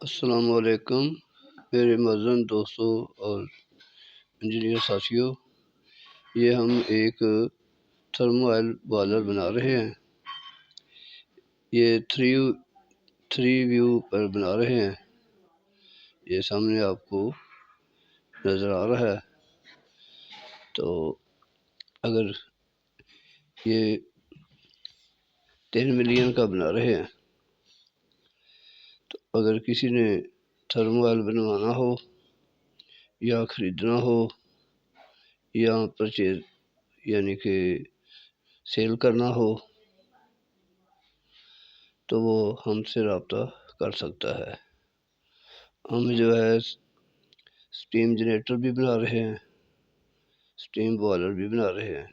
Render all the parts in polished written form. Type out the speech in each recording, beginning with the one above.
السلام علیکم میرے معزز دوستوں اور انجینئر ساتھیوں، یہ ہم ایک تھرمو آئل بوائلر بنا رہے ہیں۔ یہ تھری ویو پر بنا رہے ہیں۔ یہ سامنے آپ کو نظر آ رہا ہے۔ تو اگر یہ 10 ملین کا بنا رہے ہیں، تو اگر کسی نے تھرمو آئل بنوانا ہو یا خریدنا ہو یا پرچیز یعنی کہ سیل کرنا ہو تو وہ ہم سے رابطہ کر سکتا ہے۔ ہم جو ہے سٹیم جنریٹر بھی بنا رہے ہیں، سٹیم بوائلر بھی بنا رہے ہیں،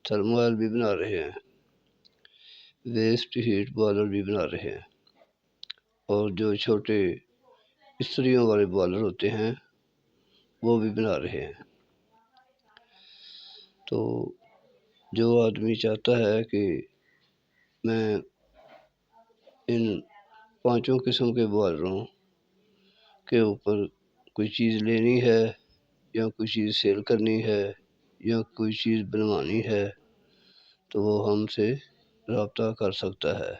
تھرمو آئل بھی بنا رہے ہیں، ویسٹ ہیٹ بوائلر بھی بنا رہے ہیں، اور جو چھوٹے استریوں والے بوائلر ہوتے ہیں وہ بھی بنا رہے ہیں۔ تو جو آدمی چاہتا ہے کہ میں ان 5 قسم کے بوائلروں کے اوپر کوئی چیز لینی ہے یا کوئی چیز سیل کرنی ہے یا کوئی چیز بنوانی ہے تو وہ ہم سے رابطہ کر سکتا ہے۔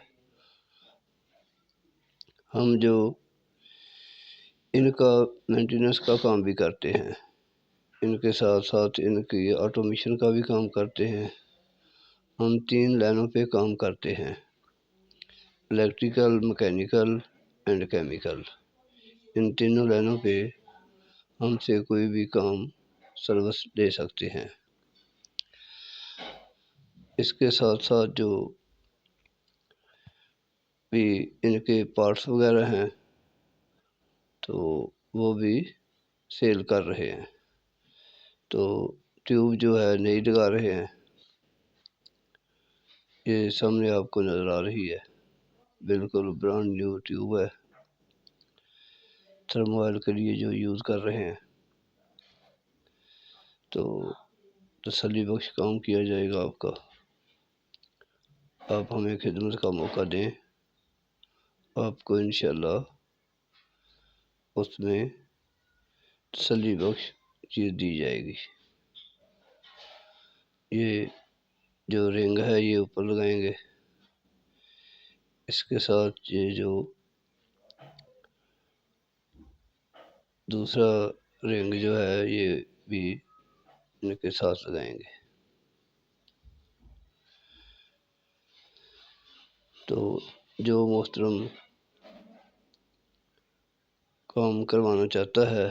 ہم جو ان کا مینٹیننس کا کام بھی کرتے ہیں، ان کے ساتھ ساتھ ان کی آٹومیشن کا بھی کام کرتے ہیں۔ ہم 3 لائنوں پہ کام کرتے ہیں: الیکٹریکل، مکینیکل اینڈ کیمیکل۔ ان تینوں لائنوں پہ ہم سے کوئی بھی کام سروس لے سکتے ہیں۔ اس کے ساتھ ساتھ جو بھی ان کے پارٹس وغیرہ ہیں تو وہ بھی سیل کر رہے ہیں۔ تو ٹیوب جو ہے نئی لگا رہے ہیں، یہ سامنے آپ کو نظر آ رہی ہے، بالکل برانڈ نیو ٹیوب ہے، تھرمو آئل کے لیے جو یوز کر رہے ہیں۔ تو تسلی بخش کام کیا جائے گا آپ کا۔ آپ ہمیں خدمت کا موقع دیں، آپ کو انشاءاللہ اس میں تسلی بخش چیز دی جائے گی۔ یہ جو رنگ ہے یہ اوپر لگائیں گے، اس کے ساتھ یہ جو دوسرا رنگ جو ہے یہ بھی ان کے ساتھ لگائیں گے۔ تو جو محترم کام کروانا چاہتا ہے